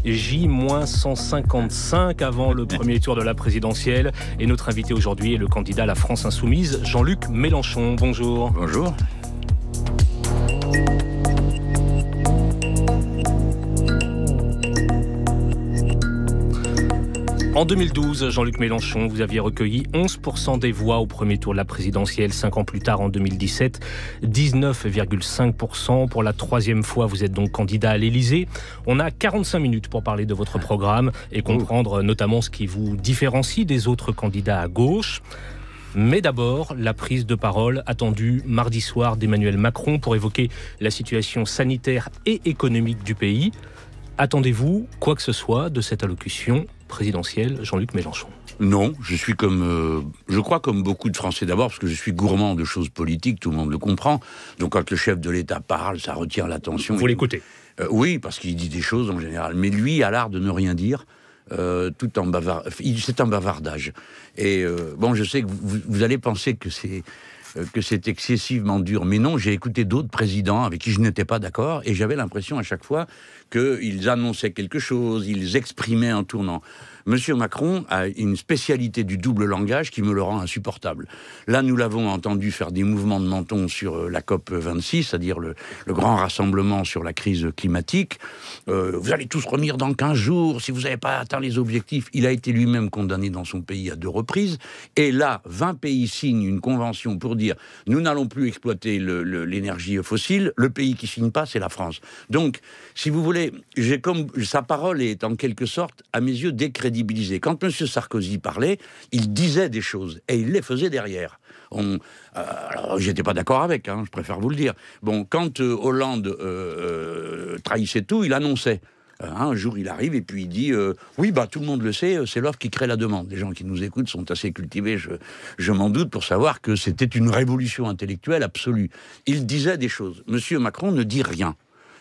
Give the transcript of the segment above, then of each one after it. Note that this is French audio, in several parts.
J-155 avant le premier tour de la présidentielle. Et notre invité aujourd'hui est le candidat à la France Insoumise, Jean-Luc Mélenchon. Bonjour. Bonjour. En 2012, Jean-Luc Mélenchon, vous aviez recueilli 11% des voix au premier tour de la présidentielle. 5 ans plus tard, en 2017, 19,5%. Pour la troisième fois, vous êtes donc candidat à l'Élysée. On a 45 minutes pour parler de votre programme et comprendre notamment ce qui vous différencie des autres candidats à gauche. Mais d'abord, la prise de parole attendue mardi soir d'Emmanuel Macron pour évoquer la situation sanitaire et économique du pays. Attendez-vous quoi que ce soit de cette allocution présidentielle, Jean-Luc Mélenchon? Non, je suis je crois comme beaucoup de Français d'abord, parce que je suis gourmand de choses politiques, tout le monde le comprend. Donc quand le chef de l'État parle, ça retient l'attention. Vous l'écoutez? Oui, parce qu'il dit des choses en général. Mais lui a l'art de ne rien dire, tout en c'est un bavardage. Et bon, je sais que vous allez penser que c'est excessivement dur. Mais non, j'ai écouté d'autres présidents avec qui je n'étais pas d'accord, et j'avais l'impression à chaque fois qu'ils annonçaient quelque chose, ils exprimaient en tournant. Monsieur Macron a une spécialité du double langage qui me le rend insupportable. Là, nous l'avons entendu faire des mouvements de menton sur la COP 26, c'est-à-dire le grand rassemblement sur la crise climatique. Vous allez tous revenir dans 15 jours si vous n'avez pas atteint les objectifs. Il a été lui-même condamné dans son pays à 2 reprises. Et là, 20 pays signent une convention pour dire nous n'allons plus exploiter l'énergie fossile. Le pays qui signe pas, c'est la France. Donc, si vous voulez, sa parole est en quelque sorte, à mes yeux, décrédibilisée. Quand M. Sarkozy parlait, il disait des choses et il les faisait derrière. Alors, j'étais pas d'accord avec, je préfère vous le dire. Bon, quand Hollande trahissait tout, il annonçait. Un jour, il arrive et puis il dit oui, tout le monde le sait, c'est l'offre qui crée la demande. Les gens qui nous écoutent sont assez cultivés, je m'en doute, pour savoir que c'était une révolution intellectuelle absolue. Il disait des choses. Monsieur Macron ne dit rien.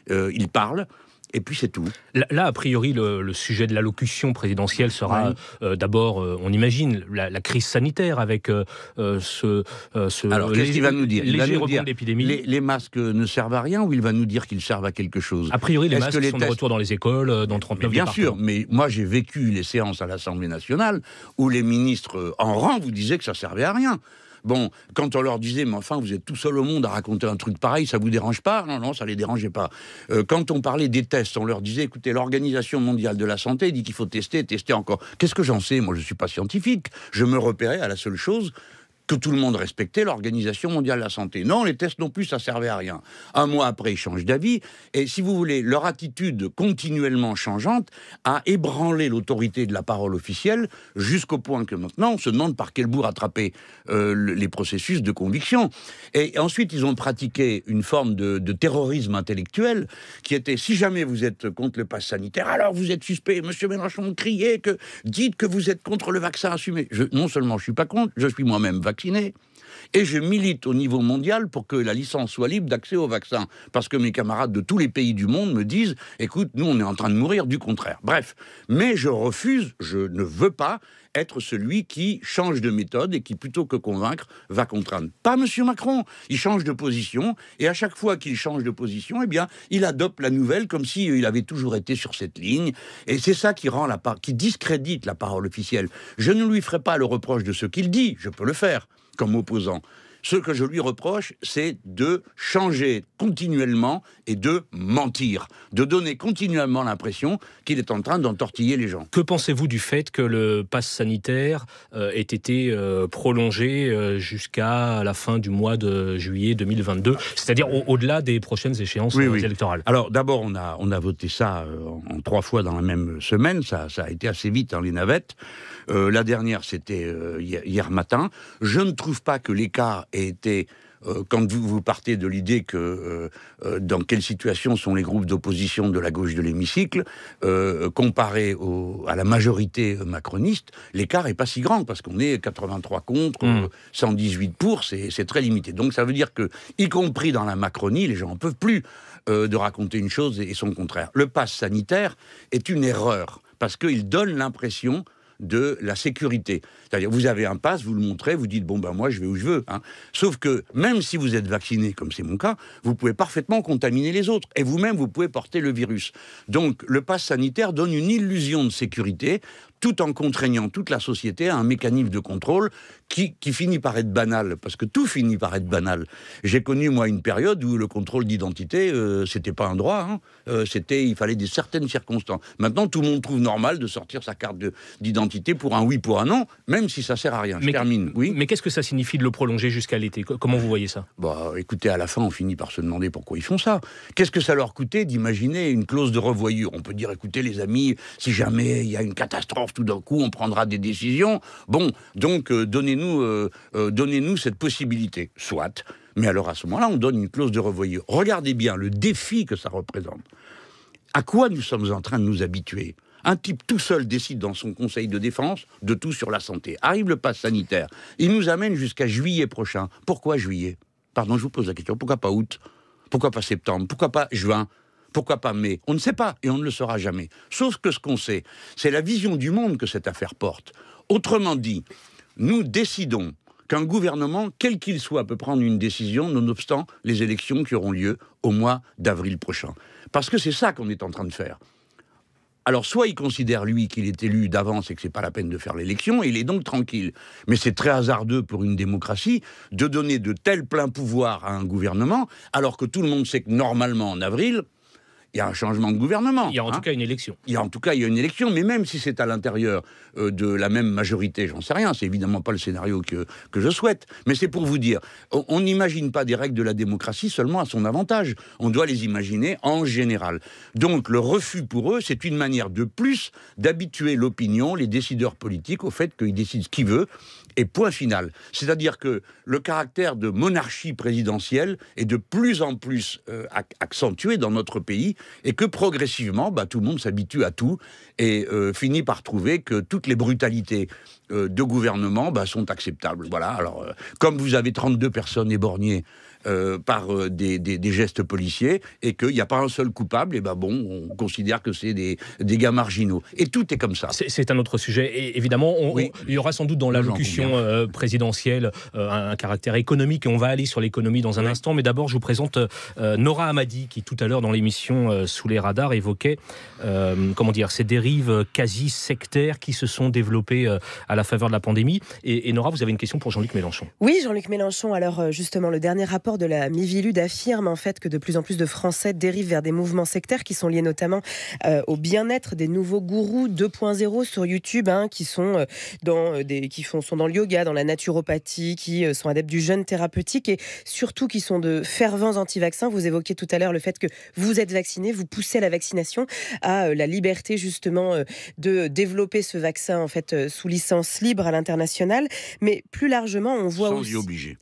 Il parle. Et puis c'est tout. Là, a priori, le sujet de l'allocution présidentielle sera d'abord, on imagine, la crise sanitaire avec Alors, qu'est-ce qu'il va nous dire? Il va nous dire l'épidémie. Les masques ne servent à rien, ou il va nous dire qu'ils servent à quelque chose? A priori, les masques sont de retour dans les écoles, dans 39 Bien départements. sûr, mais moi j'ai vécu les séances à l'Assemblée nationale où les ministres en rang vous disaient que ça servait à rien. Bon, quand on leur disait, mais enfin, vous êtes tout seul au monde à raconter un truc pareil, ça vous dérange pas? Non, ça les dérangeait pas. Quand on parlait des tests, on leur disait, écoutez, l'Organisation mondiale de la santé dit qu'il faut tester encore. Qu'est-ce que j'en sais? Moi, je suis pas scientifique. Je me repérais à la seule chose que tout le monde respectait, l'Organisation mondiale de la santé. Non, les tests non plus, ça servait à rien. Un mois après, ils changent d'avis. Et si vous voulez, leur attitude continuellement changeante a ébranlé l'autorité de la parole officielle jusqu'au point que maintenant, on se demande par quel bout rattraper les processus de conviction. Et ensuite, ils ont pratiqué une forme de terrorisme intellectuel qui était, si jamais vous êtes contre le pass sanitaire, alors vous êtes suspect. Monsieur Mélenchon, criez, dites que vous êtes contre le vaccin, assumé. Non seulement je suis pas contre, je suis moi-même vacciné. Et je milite au niveau mondial pour que la licence soit libre d'accès au vaccin. Parce que mes camarades de tous les pays du monde me disent « Écoute, nous, on est en train de mourir, du contraire. » Bref, mais je refuse, je ne veux pas être celui qui change de méthode et qui, plutôt que convaincre, va contraindre. Pas M. Macron. Il change de position, et à chaque fois qu'il change de position, eh bien, il adopte la nouvelle comme s'il avait toujours été sur cette ligne. Et c'est ça qui qui discrédite la parole officielle. Je ne lui ferai pas le reproche de ce qu'il dit, je peux le faire, comme opposant. Ce que je lui reproche, c'est de changer continuellement et de mentir, de donner continuellement l'impression qu'il est en train d'entortiller les gens. Que pensez-vous du fait que le pass sanitaire ait été prolongé jusqu'à la fin du mois de juillet 2022, c'est-à-dire au-delà des prochaines échéances électorales? Alors d'abord, on a voté ça en 3 fois dans la même semaine, ça a été assez vite dans les navettes. La dernière, c'était hier matin. Je ne trouve pas que l'écart ait été... quand vous partez de l'idée que dans quelle situation sont les groupes d'opposition de la gauche de l'hémicycle, comparé à la majorité macroniste, l'écart est pas si grand, parce qu'on est 83 contre, 118 pour, c'est très limité. Donc ça veut dire que, y compris dans la Macronie, les gens n'en peuvent plus de raconter une chose et son contraire. Le pass sanitaire est une erreur, parce qu'il donne l'impression de la sécurité. C'est-à-dire, vous avez un pass, vous le montrez, vous dites, bon, ben moi, je vais où je veux. Hein. Sauf que, même si vous êtes vacciné, comme c'est mon cas, vous pouvez parfaitement contaminer les autres. Et vous-même, vous pouvez porter le virus. Donc, le pass sanitaire donne une illusion de sécurité, tout en contraignant toute la société à un mécanisme de contrôle qui finit par être banal, parce que tout finit par être banal. J'ai connu, moi, une période où le contrôle d'identité, c'était pas un droit, hein. Il fallait certaines circonstances. Maintenant, tout le monde trouve normal de sortir sa carte d'identité pour un oui, pour un non, même si ça sert à rien. Je termine. Oui. Mais qu'est-ce que ça signifie de le prolonger jusqu'à l'été? Comment vous voyez ça? Bah, écoutez, à la fin, on finit par se demander pourquoi ils font ça. Qu'est-ce que ça leur coûtait d'imaginer une clause de revoyure? On peut dire, écoutez, les amis, si jamais il y a une catastrophe, tout d'un coup, on prendra des décisions. Bon, donc, donnez-nous cette possibilité. Soit. Mais alors, à ce moment-là, on donne une clause de revoyure. Regardez bien le défi que ça représente. À quoi nous sommes en train de nous habituer? Un type tout seul décide dans son conseil de défense de tout sur la santé. Arrive le pass sanitaire. Il nous amène jusqu'à juillet prochain. Pourquoi juillet? Pardon, je vous pose la question. Pourquoi pas août? Pourquoi pas septembre? Pourquoi pas juin? Pourquoi pas mai? On ne sait pas et on ne le saura jamais. Sauf que ce qu'on sait, c'est la vision du monde que cette affaire porte. Autrement dit, nous décidons qu'un gouvernement, quel qu'il soit, peut prendre une décision, nonobstant les élections qui auront lieu au mois d'avril prochain. Parce que c'est ça qu'on est en train de faire. Alors, soit il considère, lui, qu'il est élu d'avance et que c'est pas la peine de faire l'élection, et il est donc tranquille. Mais c'est très hasardeux pour une démocratie de donner de tels pleins pouvoirs à un gouvernement, alors que tout le monde sait que normalement, en avril, il y a un changement de gouvernement. Il y a en tout cas une élection. Il y a une élection, mais même si c'est à l'intérieur de la même majorité, j'en sais rien, c'est évidemment pas le scénario que je souhaite, mais c'est pour vous dire, on n'imagine pas des règles de la démocratie seulement à son avantage, on doit les imaginer en général. Donc le refus pour eux, c'est une manière de plus d'habituer l'opinion, les décideurs politiques, au fait qu'ils décident ce qu'ils veulent, et point final. C'est-à-dire que le caractère de monarchie présidentielle est de plus en plus accentué dans notre pays, et que progressivement, tout le monde s'habitue à tout, et finit par trouver que toutes les brutalités de gouvernement sont acceptables. Voilà. Alors, comme vous avez 32 personnes éborgnées par des gestes policiers, et qu'il n'y a pas un seul coupable, et on considère que c'est des gars marginaux. Et tout est comme ça. C'est un autre sujet. Et évidemment, oui. Il y aura sans doute dans l'allocution présidentielle un caractère économique, et on va aller sur l'économie dans un instant. Mais d'abord, je vous présente Nora Hamadi, qui tout à l'heure dans l'émission Sous les radars évoquait ces dérives quasi sectaires qui se sont développées à la faveur de la pandémie. Et Nora, vous avez une question pour Jean-Luc Mélenchon. Oui, Jean-Luc Mélenchon. Alors justement, le dernier rapport de la Miviludes affirme en fait que de plus en plus de Français dérivent vers des mouvements sectaires qui sont liés notamment au bien-être des nouveaux gourous 2.0 sur YouTube, qui sont dans le yoga, dans la naturopathie, qui sont adeptes du jeûne thérapeutique et surtout qui sont de fervents anti-vaccins. Vous évoquiez tout à l'heure le fait que vous êtes vacciné, vous poussez à la vaccination, à la liberté justement de développer ce vaccin en fait sous licence libre à l'international. Mais plus largement, on voit sans aussi, y obliger.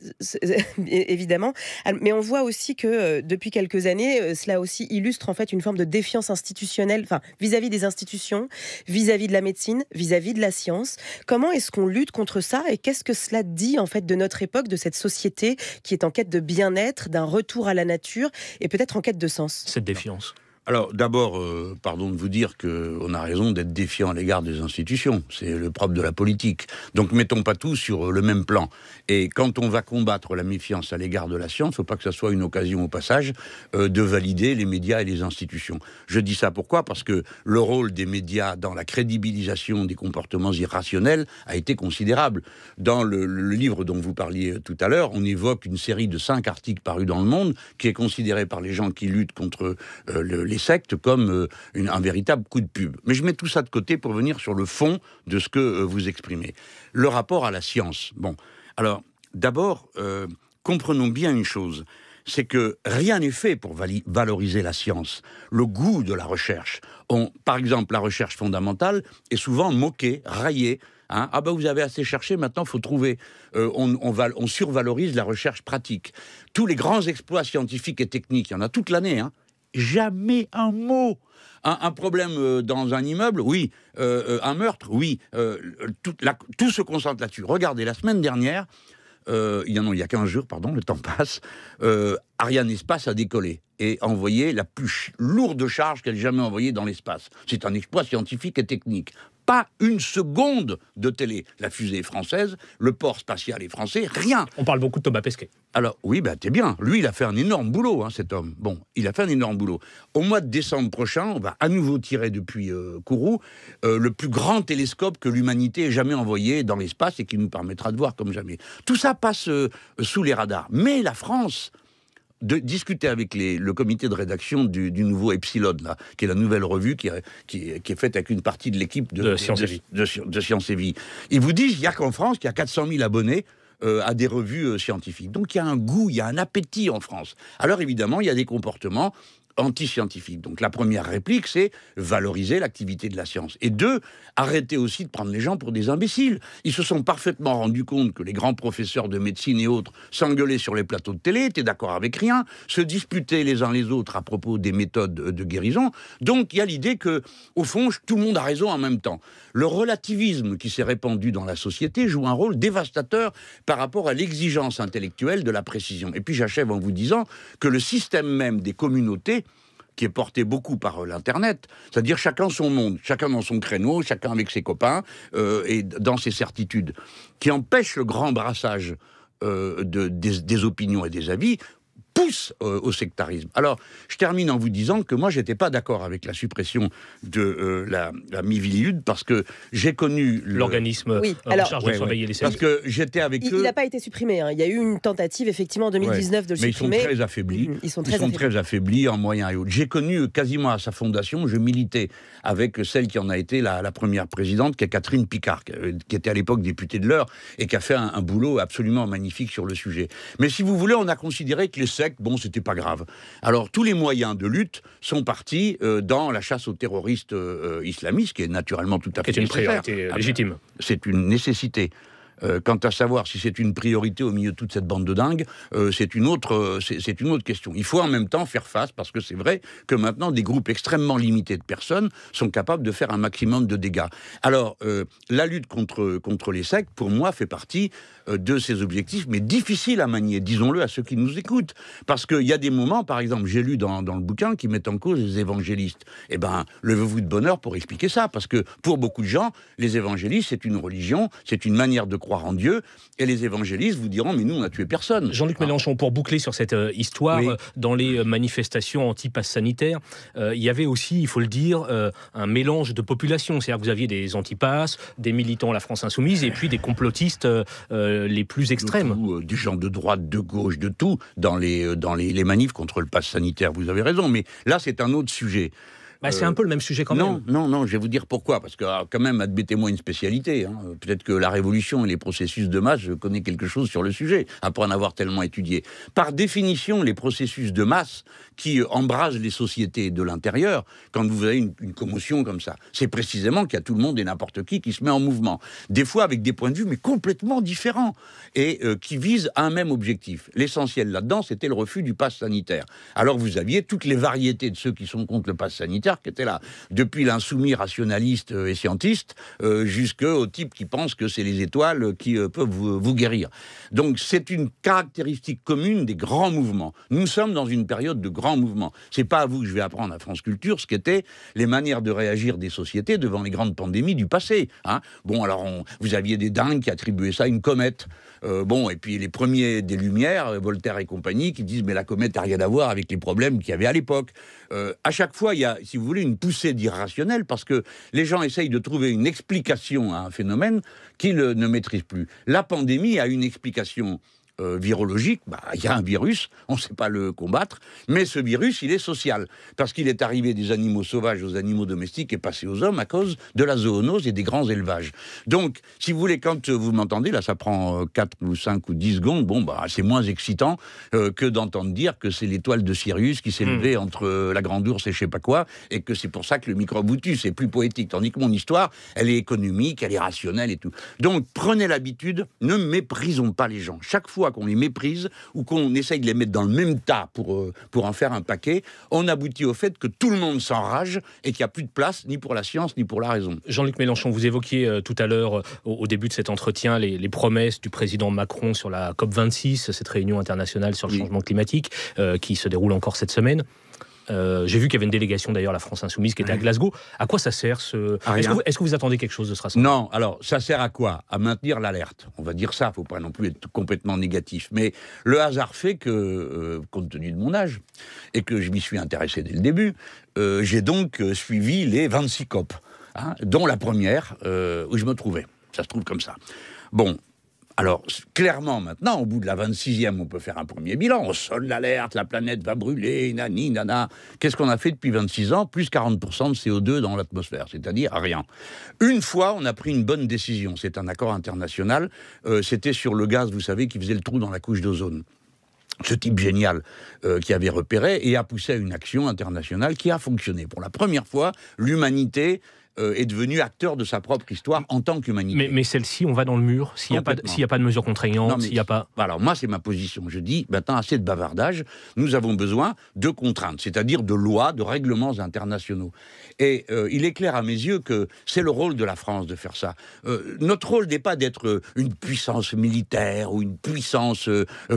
Évidemment, mais on voit aussi que depuis quelques années, cela aussi illustre en fait une forme de défiance institutionnelle, vis-à-vis des institutions, vis-à-vis de la médecine, vis-à-vis de la science. Comment est-ce qu'on lutte contre ça et qu'est-ce que cela dit en fait de notre époque, de cette société qui est en quête de bien-être, d'un retour à la nature et peut-être en quête de sens? Cette défiance. Alors, d'abord, pardon de vous dire qu'on a raison d'être défiant à l'égard des institutions. C'est le propre de la politique. Donc, mettons pas tout sur le même plan. Et quand on va combattre la méfiance à l'égard de la science, il ne faut pas que ça soit une occasion au passage de valider les médias et les institutions. Je dis ça pourquoi? Parce que le rôle des médias dans la crédibilisation des comportements irrationnels a été considérable. Dans le livre dont vous parliez tout à l'heure, on évoque une série de 5 articles parus dans Le Monde, qui est considéré par les gens qui luttent contre les sectes comme un véritable coup de pub. Mais je mets tout ça de côté pour venir sur le fond de ce que vous exprimez. Le rapport à la science. Bon, alors, d'abord, comprenons bien une chose, c'est que rien n'est fait pour valoriser la science. Le goût de la recherche. Par exemple, la recherche fondamentale est souvent moquée, raillée. Vous avez assez cherché, maintenant il faut trouver. On survalorise la recherche pratique. Tous les grands exploits scientifiques et techniques, il y en a toute l'année, jamais un mot. Un problème dans un immeuble, oui. Un meurtre, oui. Tout se concentre là-dessus. Regardez, la semaine dernière, il y a 15 jours, pardon, le temps passe, Ariane Espace a décollé et envoyé la plus lourde charge qu'elle ait jamais envoyée dans l'espace. C'est un exploit scientifique et technique. pas une seconde de télé. La fusée est française, le port spatial est français, rien. On parle beaucoup de Thomas Pesquet. Alors, oui, t'es bien. Lui, il a fait un énorme boulot, hein, cet homme. Bon, il a fait un énorme boulot. Au mois de décembre prochain, on va à nouveau tirer depuis Kourou le plus grand télescope que l'humanité ait jamais envoyé dans l'espace et qui nous permettra de voir comme jamais. Tout ça passe sous les radars. Mais la France... de discuter avec le comité de rédaction du nouveau Epsilon, là, qui est la nouvelle revue qui est faite avec une partie de l'équipe de Science et Vie. Ils vous disent qu'il n'y a qu'en France, qu'il y a 400 000 abonnés à des revues scientifiques. Donc il y a un goût, il y a un appétit en France. Alors évidemment, il y a des comportements anti-scientifique. Donc la première réplique, c'est valoriser l'activité de la science. Et deux, arrêter aussi de prendre les gens pour des imbéciles. Ils se sont parfaitement rendus compte que les grands professeurs de médecine et autres s'engueulaient sur les plateaux de télé, étaient d'accord avec rien, se disputaient les uns les autres à propos des méthodes de guérison. Donc il y a l'idée que, au fond, tout le monde a raison en même temps. Le relativisme qui s'est répandu dans la société joue un rôle dévastateur par rapport à l'exigence intellectuelle de la précision. Et puis j'achève en vous disant que le système même des communautés, qui est porté beaucoup par l'Internet, c'est-à-dire chacun son monde, chacun dans son créneau, chacun avec ses copains et dans ses certitudes, qui empêche le grand brassage des opinions et des avis, pousse au sectarisme. Alors, je termine en vous disant que moi, j'étais pas d'accord avec la suppression de la Miviludes parce que j'ai connu l'organisme en charge de surveiller les services. Parce que j'étais avec eux. Il n'a pas été supprimé. Hein. Il y a eu une tentative, effectivement, en 2019 de le supprimer. Mais ils sont très affaiblis. Ils sont très affaiblis en moyens et autres. J'ai connu quasiment à sa fondation, je militais avec celle qui en a été la première présidente, qui est Catherine Picard, qui était à l'époque députée de l'Eure et qui a fait un boulot absolument magnifique sur le sujet. Mais si vous voulez, on a considéré que les sectes, bon, c'était pas grave. Alors, tous les moyens de lutte sont partis dans la chasse aux terroristes islamistes, qui est naturellement tout à fait nécessaire. C'est une priorité légitime. C'est une nécessité. Quant à savoir si c'est une priorité au milieu de toute cette bande de dingues, c'est une autre question. Il faut en même temps faire face, parce que c'est vrai que maintenant, des groupes extrêmement limités de personnes sont capables de faire un maximum de dégâts. Alors, la lutte contre les sectes, pour moi, fait partie de ces objectifs, mais difficile à manier, disons-le à ceux qui nous écoutent. Parce qu'il y a des moments, par exemple, j'ai lu dans le bouquin, qui mettent en cause les évangélistes. Eh bien, levez-vous de bonne heure pour expliquer ça, parce que pour beaucoup de gens, les évangélistes, c'est une religion, c'est une manière de croire en Dieu, et les évangélistes vous diront, mais nous, on n'a tué personne. Jean-Luc Mélenchon, pour boucler sur cette histoire, dans les manifestations anti-pass sanitaire, il y avait aussi, il faut le dire, un mélange de populations. C'est-à-dire que vous aviez des anti-pass, des militants à la France Insoumise, et puis des complotistes les plus extrêmes. Des gens de droite, de gauche, de tout, dans les manifs contre le pass sanitaire, vous avez raison, mais là, c'est un autre sujet. C'est un peu le même sujet quand même. Non, je vais vous dire pourquoi. Parce que, quand même, admettez-moi une spécialité. Hein. Peut-être que la révolution et les processus de masse, je connais quelque chose sur le sujet, après en avoir tellement étudié. Par définition, les processus de masse qui embrasent les sociétés de l'intérieur, quand vous avez une commotion comme ça, c'est précisément qu'il y a tout le monde et n'importe qui se met en mouvement. Des fois avec des points de vue, mais complètement différents, et qui visent un même objectif. L'essentiel là-dedans, c'était le refus du pass sanitaire. Alors vous aviez toutes les variétés de ceux qui sont contre le pass sanitaire, qui était là, depuis l'insoumis rationaliste et scientiste, jusqu'au type qui pense que c'est les étoiles qui peuvent vous guérir. Donc c'est une caractéristique commune des grands mouvements. Nous sommes dans une période de grands mouvements. C'est pas à vous que je vais apprendre à France Culture ce qu'étaient les manières de réagir des sociétés devant les grandes pandémies du passé. Hein. Bon, alors vous aviez des dingues qui attribuaient ça à une comète. Et puis les premiers des Lumières, Voltaire et compagnie, qui disent mais la comète n'a rien à voir avec les problèmes qu'il y avait à l'époque. À chaque fois, il y a, si vous voulez, une poussée d'irrationnel, parce que les gens essayent de trouver une explication à un phénomène qu'ils ne maîtrisent plus. La pandémie a une explication virologique, il y a un virus, on ne sait pas le combattre, mais ce virus, il est social, parce qu'il est arrivé des animaux sauvages aux animaux domestiques et passé aux hommes à cause de la zoonose et des grands élevages. Donc, si vous voulez, quand vous m'entendez, là ça prend 4 ou 5 ou 10 secondes, c'est moins excitant que d'entendre dire que c'est l'étoile de Sirius qui s'est levée entre la Grande Ourse et je sais pas quoi, et que c'est pour ça que le microbe vous tue, c'est plus poétique, tandis que mon histoire, elle est économique, elle est rationnelle et tout. Donc, prenez l'habitude, ne méprisons pas les gens. Chaque fois qu'on les méprise ou qu'on essaye de les mettre dans le même tas pour en faire un paquet, on aboutit au fait que tout le monde s'enrage et qu'il n'y a plus de place ni pour la science ni pour la raison. Jean-Luc Mélenchon, vous évoquiez tout à l'heure, au début de cet entretien, les promesses du président Macron sur la COP26, cette réunion internationale sur le changement climatique qui se déroule encore cette semaine. J'ai vu qu'il y avait une délégation d'ailleurs, la France Insoumise, qui était à Glasgow. À quoi ça sert Est-ce que vous attendez quelque chose de ce rassemblement? Non, alors ça sert à quoi? À maintenir l'alerte. On va dire ça, il ne faut pas non plus être complètement négatif. Mais le hasard fait que, compte tenu de mon âge, et que je m'y suis intéressé dès le début, j'ai donc suivi les 26 COP, dont la première où je me trouvais. Ça se trouve comme ça. Bon. Alors, clairement, maintenant, au bout de la 26e, on peut faire un premier bilan. On sonne l'alerte, la planète va brûler, nani, nana. Qu'est-ce qu'on a fait depuis 26 ans? Plus 40% de CO2 dans l'atmosphère, c'est-à-dire rien. Une fois, on a pris une bonne décision. C'est un accord international. C'était sur le gaz, vous savez, qui faisait le trou dans la couche d'ozone. Ce type génial qui avait repéré et a poussé à une action internationale qui a fonctionné. Pour la première fois, l'humanité est devenu acteur de sa propre histoire en tant qu'humanité. Mais celle-ci, on va dans le mur, s'il n'y a pas de mesures contraignantes, s'il n'y a pas... Alors moi, c'est ma position. Je dis, maintenant, assez de bavardage, nous avons besoin de contraintes, c'est-à-dire de lois, de règlements internationaux. Et il est clair à mes yeux que c'est le rôle de la France de faire ça. Notre rôle n'est pas d'être une puissance militaire ou une puissance,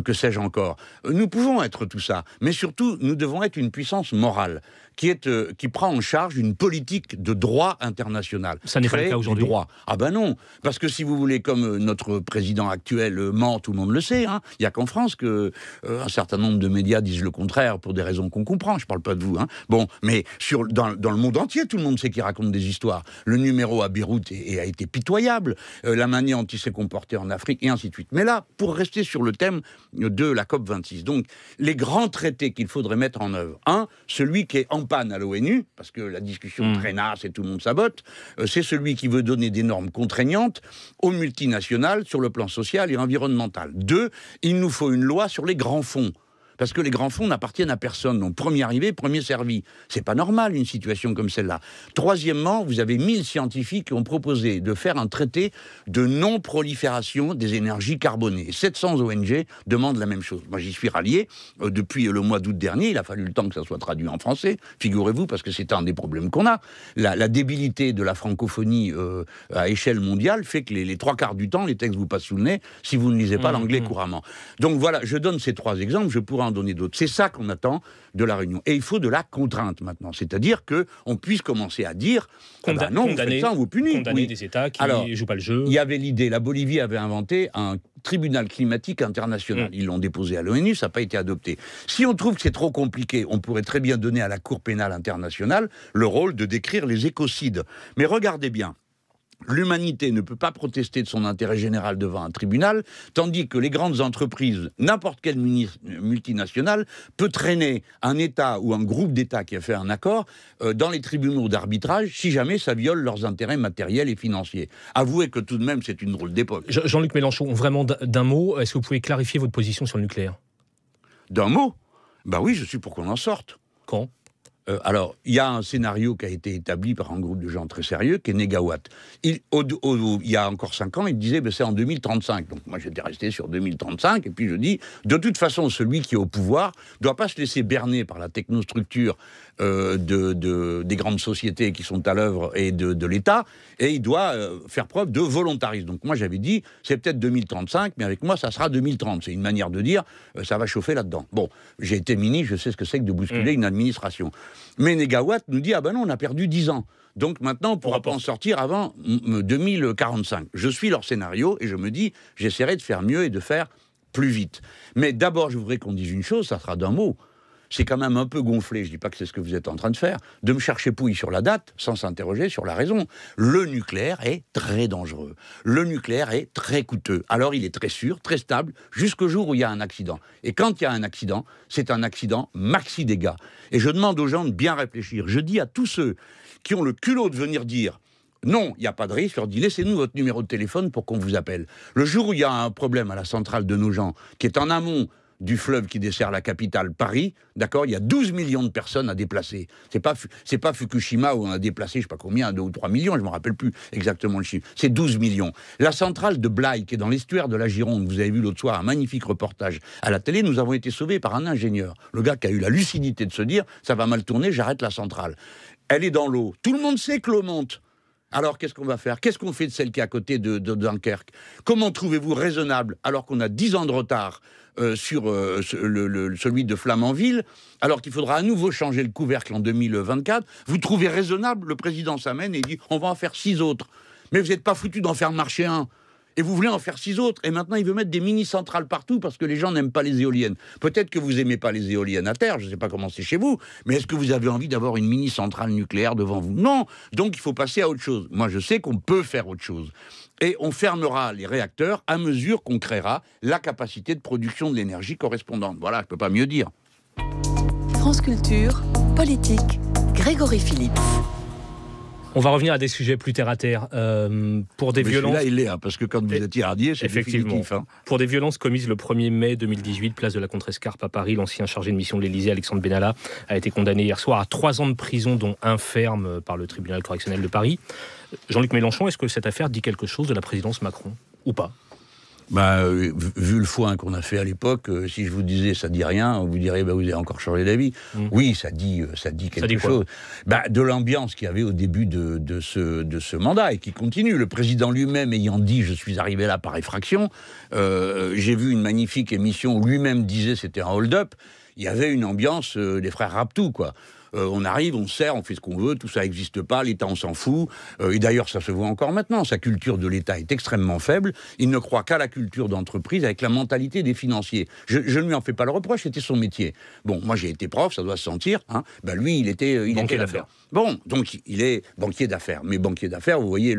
que sais-je encore. Nous pouvons être tout ça, mais surtout, nous devons être une puissance morale qui prend en charge une politique de droit international. Ça n'est pas le cas aujourd'hui. Ah ben non, parce que si vous voulez, comme notre président actuel ment, tout le monde le sait, il n'y a qu'en France que un certain nombre de médias disent le contraire pour des raisons qu'on comprend, je ne parle pas de vous. Bon, mais dans le monde entier, tout le monde sait qu'il raconte des histoires. Le numéro à Beyrouth a été pitoyable, la manière dont il s'est comporté en Afrique, et ainsi de suite. Mais là, pour rester sur le thème de la COP26, donc les grands traités qu'il faudrait mettre en œuvre, celui qui est en panne à l'ONU, parce que la discussion traînasse et tout le monde sabote, c'est celui qui veut donner des normes contraignantes aux multinationales sur le plan social et environnemental. 2, il nous faut une loi sur les grands fonds. Parce que les grands fonds n'appartiennent à personne. Donc, premier arrivé, premier servi. C'est pas normal, une situation comme celle-là. Troisièmement, vous avez 1000 scientifiques qui ont proposé de faire un traité de non-prolifération des énergies carbonées. Et 700 ONG demandent la même chose. Moi, j'y suis rallié depuis le mois d'août dernier. Il a fallu le temps que ça soit traduit en français, figurez-vous, parce que c'est un des problèmes qu'on a. La débilité de la francophonie à échelle mondiale fait que les 3/4 du temps, les textes vous passent sous le nez si vous ne lisez pas l'anglais couramment. Donc voilà, je donne ces 3 exemples. Je pourrais en donner d'autres. C'est ça qu'on attend de la Réunion. Et il faut de la contrainte maintenant. C'est-à-dire qu'on puisse commencer à dire non, vous faites ça, on vous punit. Condamner des États qui ne jouent pas le jeu. Il y avait l'idée, la Bolivie avait inventé un tribunal climatique international. Ils l'ont déposé à l'ONU, ça n'a pas été adopté. Si on trouve que c'est trop compliqué, on pourrait très bien donner à la Cour pénale internationale le rôle de décrire les écocides. Mais regardez bien. L'humanité ne peut pas protester de son intérêt général devant un tribunal, tandis que les grandes entreprises, n'importe quelle multinationale, peut traîner un État ou un groupe d'États qui a fait un accord dans les tribunaux d'arbitrage si jamais ça viole leurs intérêts matériels et financiers. Avouez que tout de même, c'est une drôle d'époque. Jean-Luc Mélenchon, vraiment d'un mot, est-ce que vous pouvez clarifier votre position sur le nucléaire? D'un mot? Ben oui, je suis pour qu'on en sorte. Quand? Alors, il y a un scénario qui a été établi par un groupe de gens très sérieux, qui est Négawatt. Il y a encore 5 ans, il disait c'est en 2035. Donc moi, j'étais resté sur 2035, et puis je dis, de toute façon, celui qui est au pouvoir ne doit pas se laisser berner par la technostructure des grandes sociétés qui sont à l'œuvre et de l'État, et il doit faire preuve de volontarisme. Donc moi, j'avais dit, c'est peut-être 2035, mais avec moi, ça sera 2030. C'est une manière de dire, ça va chauffer là-dedans. Bon, j'ai été ministre, je sais ce que c'est que de bousculer une administration. Mais Négawatt nous dit, non, on a perdu 10 ans. Donc maintenant, on ne pourra pas en sortir avant 2045. Je suis leur scénario et je me dis, j'essaierai de faire mieux et de faire plus vite. Mais d'abord, je voudrais qu'on dise une chose, ça sera d'un mot. C'est quand même un peu gonflé, je ne dis pas que c'est ce que vous êtes en train de faire, de me chercher pouille sur la date sans s'interroger sur la raison. Le nucléaire est très dangereux. Le nucléaire est très coûteux. Alors il est très sûr, très stable, jusqu'au jour où il y a un accident. Et quand il y a un accident, c'est un accident maxi dégâts. Et je demande aux gens de bien réfléchir. Je dis à tous ceux qui ont le culot de venir dire non, il n'y a pas de risque, je leur dis laissez-nous votre numéro de téléphone pour qu'on vous appelle. Le jour où il y a un problème à la centrale de Nogent, qui est en amont du fleuve qui dessert la capitale, Paris, d'accord, il y a 12 millions de personnes à déplacer. C'est pas Fukushima où on a déplacé, je ne sais pas combien, 2 ou 3 millions, je ne me rappelle plus exactement le chiffre. C'est 12 millions. La centrale de Blaye, qui est dans l'estuaire de la Gironde, vous avez vu l'autre soir un magnifique reportage à la télé, nous avons été sauvés par un ingénieur. Le gars qui a eu la lucidité de se dire, ça va mal tourner, j'arrête la centrale. Elle est dans l'eau. Tout le monde sait que l'eau monte. Alors, qu'est-ce qu'on va faire? Qu'est-ce qu'on fait de celle qui est à côté de Dunkerque? Comment trouvez-vous raisonnable, alors qu'on a 10 ans de retard sur celui de Flamanville, alors qu'il faudra à nouveau changer le couvercle en 2024, vous trouvez raisonnable, le président s'amène et dit on va en faire 6 autres. Mais vous n'êtes pas foutu d'en faire marcher un. Et vous voulez en faire 6 autres. Et maintenant, il veut mettre des mini-centrales partout parce que les gens n'aiment pas les éoliennes. Peut-être que vous n'aimez pas les éoliennes à terre, je ne sais pas comment c'est chez vous, mais est-ce que vous avez envie d'avoir une mini-centrale nucléaire devant vous? Non. Donc, il faut passer à autre chose. Moi, je sais qu'on peut faire autre chose. Et on fermera les réacteurs à mesure qu'on créera la capacité de production de l'énergie correspondante. Voilà, je ne peux pas mieux dire. France Culture, politique, Grégory Phillips. On va revenir à des sujets plus terre-à-terre. Pour des violences... Là, il est, parce que quand vous êtes irradié, c'est définitif. Pour des violences commises le 1er mai 2018, place de la Contrescarpe à Paris, l'ancien chargé de mission de l'Élysée, Alexandre Benalla, a été condamné hier soir à 3 ans de prison, dont 1 ferme par le tribunal correctionnel de Paris. Jean-Luc Mélenchon, est-ce que cette affaire dit quelque chose de la présidence Macron, ou pas? Vu le foin qu'on a fait à l'époque, si je vous disais ça dit rien, vous diriez vous avez encore changé d'avis. Oui, ça dit quelque chose. De l'ambiance qu'il y avait au début de ce mandat et qui continue. Le président lui-même ayant dit je suis arrivé là par effraction. J'ai vu une magnifique émission où lui-même disait c'était un hold-up. Il y avait une ambiance des frères Raptou, quoi. On arrive, on sert, on fait ce qu'on veut, tout ça n'existe pas, l'État on s'en fout. Et d'ailleurs ça se voit encore maintenant, sa culture de l'État est extrêmement faible, il ne croit qu'à la culture d'entreprise avec la mentalité des financiers. Je ne lui en fais pas le reproche, c'était son métier. Bon, moi j'ai été prof, ça doit se sentir, hein. Lui il était d'affaires. Bon, donc il est banquier d'affaires. Mais banquier d'affaires, vous voyez,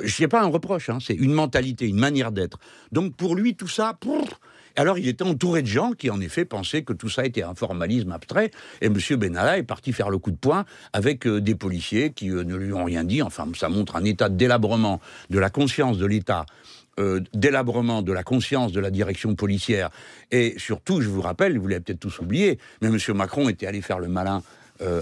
je sais pas un reproche, hein, c'est une mentalité, une manière d'être. Donc pour lui tout ça... Alors, il était entouré de gens qui, en effet, pensaient que tout ça était un formalisme abstrait. Et M. Benalla est parti faire le coup de poing avec des policiers qui ne lui ont rien dit. Enfin, ça montre un état de délabrement de la conscience de l'État, délabrement de la conscience de la direction policière. Et surtout, je vous rappelle, vous l'avez peut-être tous oublié, mais M. Macron était allé faire le malin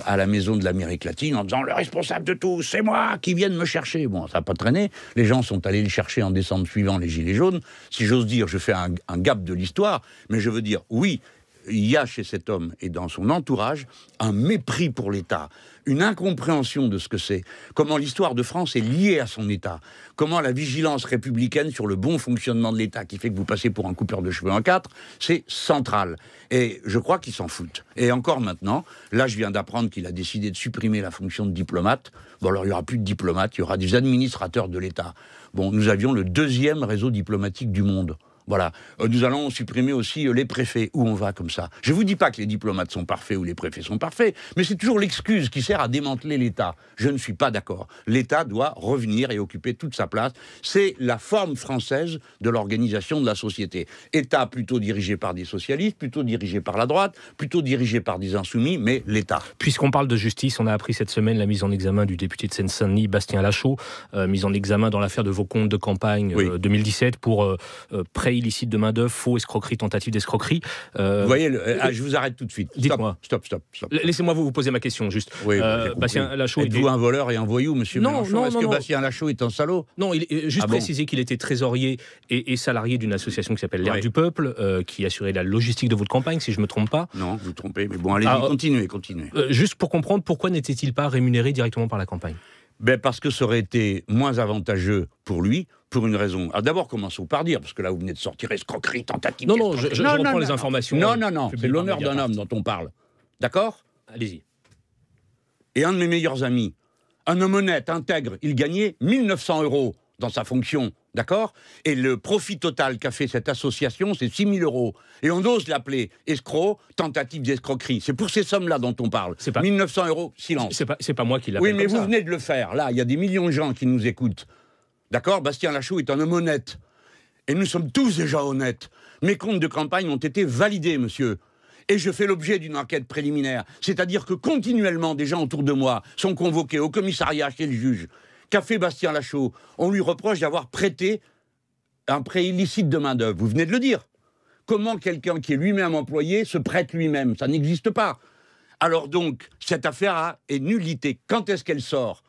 à la maison de l'Amérique latine en disant « Le responsable de tout, c'est moi qui viens de me chercher ». Bon, ça n'a pas traîné. Les gens sont allés le chercher en décembre suivant les Gilets jaunes. Si j'ose dire, je fais un gap de l'histoire, mais je veux dire, oui, il y a chez cet homme et dans son entourage un mépris pour l'État, une incompréhension de ce que c'est, comment l'histoire de France est liée à son État, comment la vigilance républicaine sur le bon fonctionnement de l'État, qui fait que vous passez pour un coupeur de cheveux en 4, c'est central. Et je crois qu'ils s'en foutent. Et encore maintenant, là je viens d'apprendre qu'il a décidé de supprimer la fonction de diplomate. Bon alors il n'y aura plus de diplomates, il y aura des administrateurs de l'État. Bon, nous avions le 2e réseau diplomatique du monde. Voilà. Nous allons supprimer aussi les préfets. Où on va comme ça? Je ne vous dis pas que les diplomates sont parfaits ou les préfets sont parfaits, mais c'est toujours l'excuse qui sert à démanteler l'État. Je ne suis pas d'accord. L'État doit revenir et occuper toute sa place. C'est la forme française de l'organisation de la société. État plutôt dirigé par des socialistes, plutôt dirigé par la droite, plutôt dirigé par des insoumis, mais l'État. Puisqu'on parle de justice, on a appris cette semaine la mise en examen du député de Seine-Saint-Denis, Bastien Lachaud, mise en examen dans l'affaire de vos comptes de campagne 2017 pour prêt illicite de main-d'œuvre, faux, escroquerie, tentative d'escroquerie. Vous voyez, je vous arrête tout de suite. Dites-moi. Stop. Laissez-moi vous poser ma question, juste. Oui, Bastien Lachaud... Êtes-vous un voleur et un voyou, monsieur Mélenchon? Est-ce que non. Bastien Lachaud est un salaud? Non, il est juste précisé qu'il était trésorier et salarié d'une association qui s'appelle l'Air du Peuple, qui assurait la logistique de votre campagne, si je ne me trompe pas. Non, vous vous trompez, mais bon, allez-y, continuez. Juste pour comprendre, pourquoi n'était-il pas rémunéré directement par la campagne? Parce que ça aurait été moins avantageux pour lui, pour une raison. Alors d'abord, commençons par dire, parce que là, vous venez de sortir escroquerie, tentative... Non, je reprends les informations. Non, c'est l'honneur d'un homme dont on parle. D'accord? Allez-y. Et un de mes meilleurs amis, un homme honnête, intègre, il gagnait 1 900 € dans sa fonction, d'accord? Et le profit total qu'a fait cette association, c'est 6 000 €. Et on ose l'appeler escroc, tentative d'escroquerie. C'est pour ces sommes-là dont on parle. 1 900 €, silence. C'est pas moi qui l'appelle. Oui, mais vous venez de le faire. Là, il y a des millions de gens qui nous écoutent. D'accord? Bastien Lachaud est un homme honnête. Et nous sommes tous déjà honnêtes. Mes comptes de campagne ont été validés, monsieur. Et je fais l'objet d'une enquête préliminaire. C'est-à-dire que continuellement, des gens autour de moi sont convoqués au commissariat chez le juge. Qu'a fait Bastien Lachaud? On lui reproche d'avoir prêté un prêt illicite de main-d'œuvre. Vous venez de le dire. Comment quelqu'un qui est lui-même employé se prête lui-même? Ça n'existe pas. Alors donc, cette affaire est nullité. Quand est-ce qu'elle sort?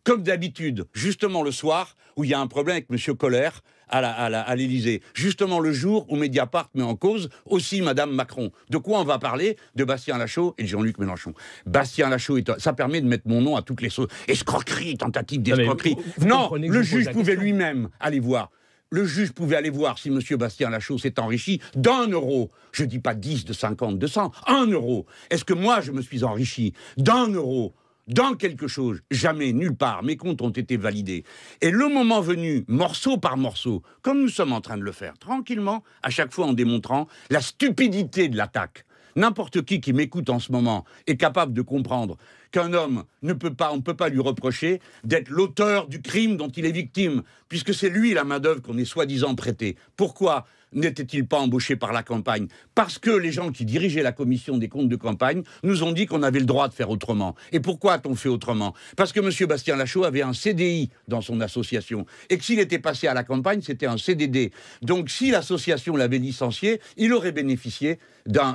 comme d'habitude, justement le soir, où il y a un problème avec M. Colère, à l'Élysée. Justement le jour où Mediapart met en cause aussi Madame Macron. De quoi on va parler? De Bastien Lachaud et de Jean-Luc Mélenchon. Bastien Lachaud, ça permet de mettre mon nom à toutes les sauces. Escroquerie, tentative d'escroquerie. Non, le juge pouvait lui-même aller voir. Le juge pouvait aller voir si M. Bastien Lachaud s'est enrichi d'1 euro. Je ne dis pas 10, de 50, de 100. 1 euro. Est-ce que moi, je me suis enrichi d'1 euro dans quelque chose? Jamais, nulle part. Mes comptes ont été validés. Et le moment venu, morceau par morceau, comme nous sommes en train de le faire, tranquillement, à chaque fois en démontrant la stupidité de l'attaque. N'importe qui m'écoute en ce moment est capable de comprendre qu'un homme on ne peut pas lui reprocher d'être l'auteur du crime dont il est victime, puisque c'est lui la main-d'œuvre qu'on est soi-disant prêtée. Pourquoi n'était-il pas embauché par la campagne? Parce que les gens qui dirigeaient la commission des comptes de campagne nous ont dit qu'on avait le droit de faire autrement. Et pourquoi a-t-on fait autrement? Parce que M. Bastien Lachaud avait un CDI dans son association, et que s'il était passé à la campagne, c'était un CDD. Donc si l'association l'avait licencié, il aurait bénéficié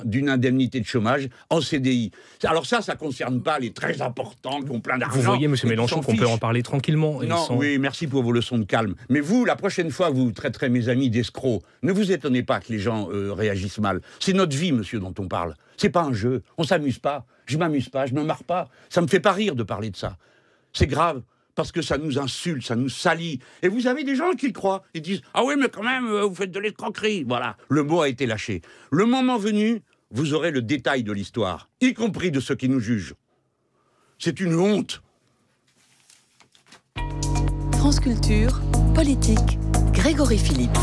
d'une indemnité de chômage en CDI. Alors ça ne concerne pas les très importants qui ont plein d'argent. Vous voyez, M. Mélenchon, qu'on peut en parler tranquillement. Non, oui, merci pour vos leçons de calme. Mais vous, la prochaine fois que vous traiterez mes amis d'escrocs, ne vous étonnez pas que les gens réagissent mal. C'est notre vie, monsieur, dont on parle. C'est pas un jeu. On s'amuse pas. Je m'amuse pas, je me marre pas. Ça me fait pas rire de parler de ça. C'est grave. Parce que ça nous insulte, ça nous salit. Et vous avez des gens qui le croient. Ils disent « Ah oui, mais quand même, vous faites de l'escroquerie ». Voilà, le mot a été lâché. Le moment venu, vous aurez le détail de l'histoire, y compris de ceux qui nous jugent. C'est une honte. France Culture, politique, Grégory Philippe.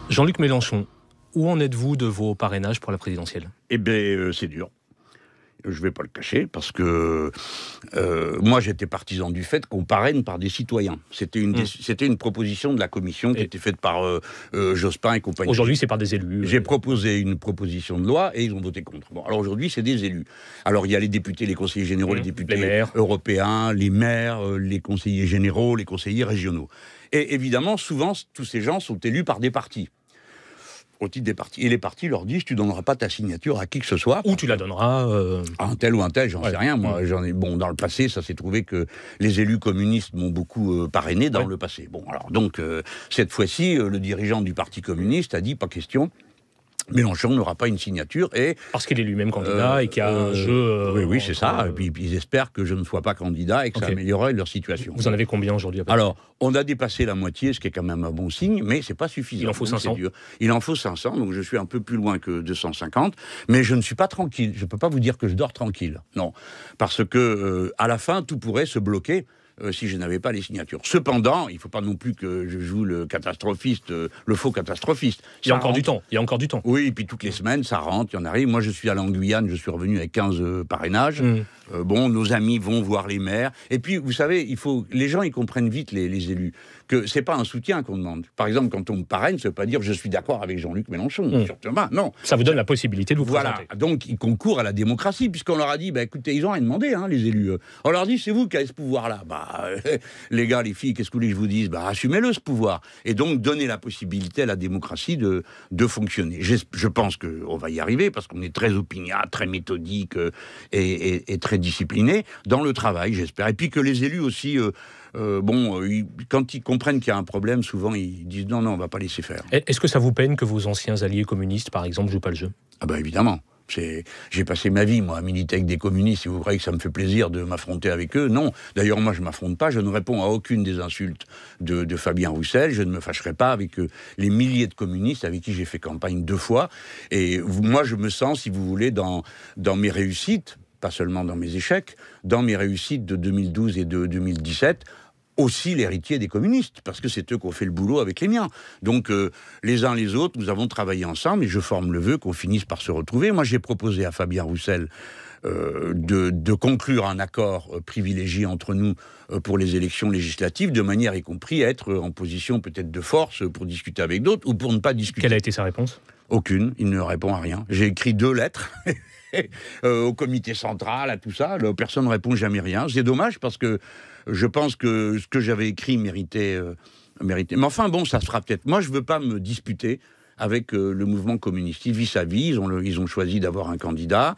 Jean-Luc Mélenchon, où en êtes-vous de vos parrainages pour la présidentielle? Eh bien, c'est dur. Je ne vais pas le cacher, parce que moi, j'étais partisan du fait qu'on parraine par des citoyens. C'était une proposition de la commission qui était faite par Jospin et compagnie. Aujourd'hui, c'est par des élus. J'ai proposé une proposition de loi et ils ont voté contre. Bon, alors aujourd'hui, c'est des élus. Alors, il y a les députés, les conseillers généraux, les députés européens, les maires, les conseillers généraux, les conseillers régionaux. Et évidemment, souvent, tous ces gens sont élus par des partis. Au titre des partis. Et les partis leur disent, tu ne donneras pas ta signature à qui que ce soit. Ou tu la donneras... à un tel ou un tel, j'en sais rien. Moi, bon, dans le passé, ça s'est trouvé que les élus communistes m'ont beaucoup parrainé dans le passé. Bon, alors donc, cette fois-ci, le dirigeant du Parti communiste a dit, pas question, Mélenchon n'aura pas une signature et... Parce qu'il est lui-même candidat et qu'il y a un jeu... oui, c'est ça. Et puis ils espèrent que je ne sois pas candidat et que ça améliorerait leur situation. Vous en avez combien aujourd'hui? Alors, on a dépassé la moitié, ce qui est quand même un bon signe, mais c'est pas suffisant. Il en faut 500. Il en faut 500, donc je suis un peu plus loin que 250, mais je ne suis pas tranquille. Je ne peux pas vous dire que je dors tranquille. Non. Parce que, à la fin, tout pourrait se bloquer. Si je n'avais pas les signatures. Cependant, il ne faut pas non plus que je joue le catastrophiste, le faux catastrophiste. Il y a encore du temps. Il y a encore du temps. Oui, et puis toutes les semaines, ça rentre, il y en arrive. Moi, je suis allé en Guyane, je suis revenu avec 15 parrainages. Bon, nos amis vont voir les maires. Et puis, vous savez, les gens, ils comprennent vite, les élus, que c'est pas un soutien qu'on demande. Par exemple, quand on me parraine, ça ne veut pas dire je suis d'accord avec Jean-Luc Mélenchon. Surtout pas, non. Ça vous donne la possibilité de vous présenter. Donc, ils concourent à la démocratie, puisqu'on leur a dit, écoutez, ils ont rien demandé, les élus. On leur dit, c'est vous qui avez ce pouvoir-là. Les gars, les filles, qu'est-ce que vous voulez que je vous dise? Assumez-le, ce pouvoir. Et donc, donnez la possibilité à la démocratie de fonctionner. Je pense qu'on va y arriver, parce qu'on est très opiniâtre, très méthodique et très discipliné dans le travail, j'espère. Et puis que les élus aussi... quand ils comprennent qu'il y a un problème, souvent ils disent non, on va pas laisser faire. Est-ce que ça vous peine que vos anciens alliés communistes, par exemple, jouent pas le jeu? Ah évidemment. J'ai passé ma vie, moi, à militer avec des communistes. Si vous croyez que ça me fait plaisir de m'affronter avec eux, non. D'ailleurs, moi, je ne m'affronte pas. Je ne réponds à aucune des insultes de Fabien Roussel. Je ne me fâcherai pas avec les milliers de communistes avec qui j'ai fait campagne 2 fois. Et moi, je me sens, si vous voulez, dans mes réussites, pas seulement dans mes échecs, dans mes réussites de 2012 et de 2017, aussi l'héritier des communistes, parce que c'est eux qui ont fait le boulot avec les miens. Donc, les uns les autres, nous avons travaillé ensemble, et je forme le vœu qu'on finisse par se retrouver. Moi, j'ai proposé à Fabien Roussel de conclure un accord privilégié entre nous pour les élections législatives, de manière y compris à être en position peut-être de force pour discuter avec d'autres, ou pour ne pas discuter. Quelle a été sa réponse? Aucune, il ne répond à rien. J'ai écrit 2 lettres... au comité central, à tout ça, personne ne répond jamais rien. C'est dommage parce que je pense que ce que j'avais écrit méritait. Mais enfin bon, ça se fera peut-être. Moi, je ne veux pas me disputer avec le mouvement communiste. Ils vivent sa vie, ils ont choisi d'avoir un candidat.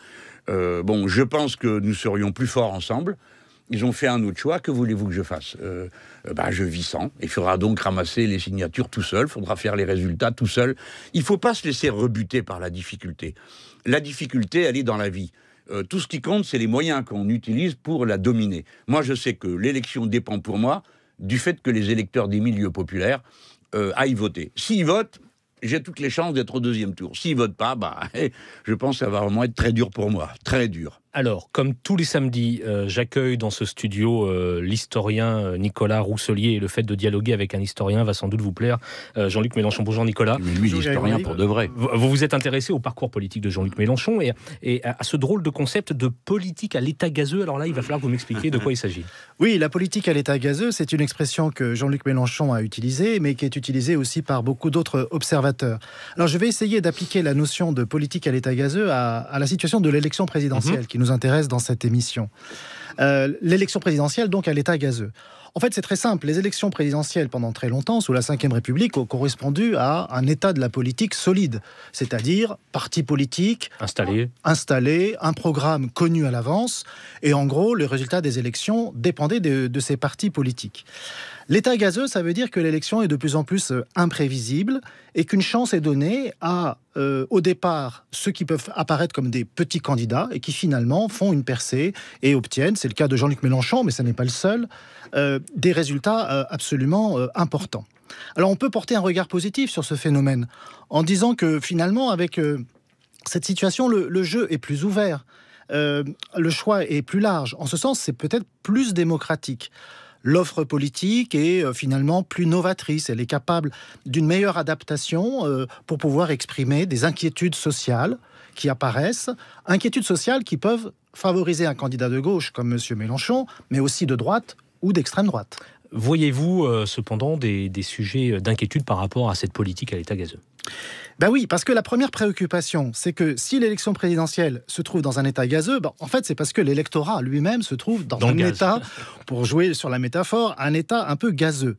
Je pense que nous serions plus forts ensemble. Ils ont fait un autre choix. Que voulez-vous que je fasse ? Je vis sans. Il faudra donc ramasser les signatures tout seul. Il faudra faire les résultats tout seul. Il ne faut pas se laisser rebuter par la difficulté. La difficulté, elle est dans la vie. Tout ce qui compte, c'est les moyens qu'on utilise pour la dominer. Moi, je sais que l'élection dépend pour moi du fait que les électeurs des milieux populaires aillent voter. S'ils votent, j'ai toutes les chances d'être au deuxième tour. S'ils votent pas, je pense que ça va vraiment être très dur pour moi. Très dur. Alors, comme tous les samedis, j'accueille dans ce studio l'historien Nicolas Rousselier. Et le fait de dialoguer avec un historien va sans doute vous plaire. Jean-Luc Mélenchon, bonjour Nicolas. Mais lui, il est historien pour de vrai. Vous vous êtes intéressé au parcours politique de Jean-Luc Mélenchon et à ce drôle de concept de politique à l'état gazeux. Alors là, il va falloir que vous m'expliquiez de quoi il s'agit. Oui, la politique à l'état gazeux, c'est une expression que Jean-Luc Mélenchon a utilisée, mais qui est utilisée aussi par beaucoup d'autres observateurs. Alors, je vais essayer d'appliquer la notion de politique à l'état gazeux à la situation de l'élection présidentielle qui nous intéresse dans cette émission. L'élection présidentielle, donc, à l'état gazeux. En fait, c'est très simple. Les élections présidentielles, pendant très longtemps, sous la Ve République, ont correspondu à un état de la politique solide, c'est-à-dire parti politique installé, un programme connu à l'avance, et en gros, le résultat des élections dépendait de ces partis politiques. L'état gazeux, ça veut dire que l'élection est de plus en plus imprévisible et qu'une chance est donnée à, au départ, ceux qui peuvent apparaître comme des petits candidats et qui finalement font une percée et obtiennent, c'est le cas de Jean-Luc Mélenchon, mais ce n'est pas le seul, des résultats absolument importants. Alors on peut porter un regard positif sur ce phénomène en disant que finalement, avec cette situation, le jeu est plus ouvert, le choix est plus large. En ce sens, c'est peut-être plus démocratique. L'offre politique est finalement plus novatrice. Elle est capable d'une meilleure adaptation pour pouvoir exprimer des inquiétudes sociales qui apparaissent, inquiétudes sociales qui peuvent favoriser un candidat de gauche comme M. Mélenchon, mais aussi de droite ou d'extrême droite. Voyez-vous cependant des sujets d'inquiétude par rapport à cette politique à l'état gazeux ? Ben oui, parce que la première préoccupation, c'est que si l'élection présidentielle se trouve dans un état gazeux, en fait, c'est parce que l'électorat lui-même se trouve dans un état, pour jouer sur la métaphore, un état un peu gazeux.